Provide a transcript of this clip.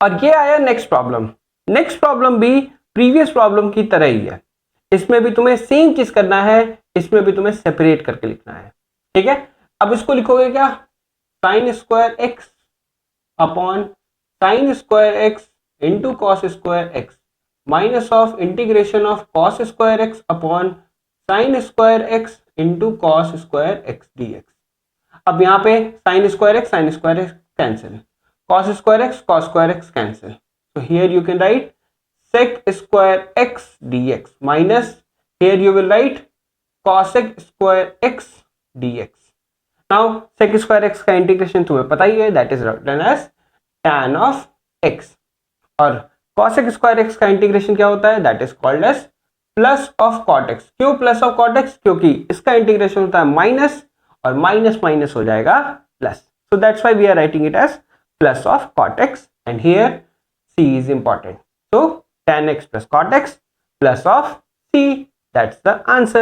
और ये आया नेक्स्ट प्रॉब्लम। नेक्स्ट प्रॉब्लम भी प्रीवियस प्रॉब्लम की तरह ही है, इसमें भी तुम्हें सेम चीज करना है, इसमें भी तुम्हें सेपरेट करके लिखना है, ठीक है। अब इसको लिखोगे क्या, sine square x upon sine square x into cos square x minus of integration of cos square x upon sine square x into cos square x D x. अब यहाँ पे sine square x cancel, cos square x cancel. So here you can write sec square x dx minus here you will write cosec square x dx. Now sec square x का integration तुम्हें पता ही है, that is written as tan of x, और cosec square x का integration क्या होता है, that is called as plus of cot x. क्यों plus of cot x, क्योंकि इसका इंटीग्रेशन होता है माइनस और माइनस माइनस हो जाएगा plus, so that's why we are writing it as plus of cot x, and here c is important, so tan x plus cot x plus of c, that's the answer.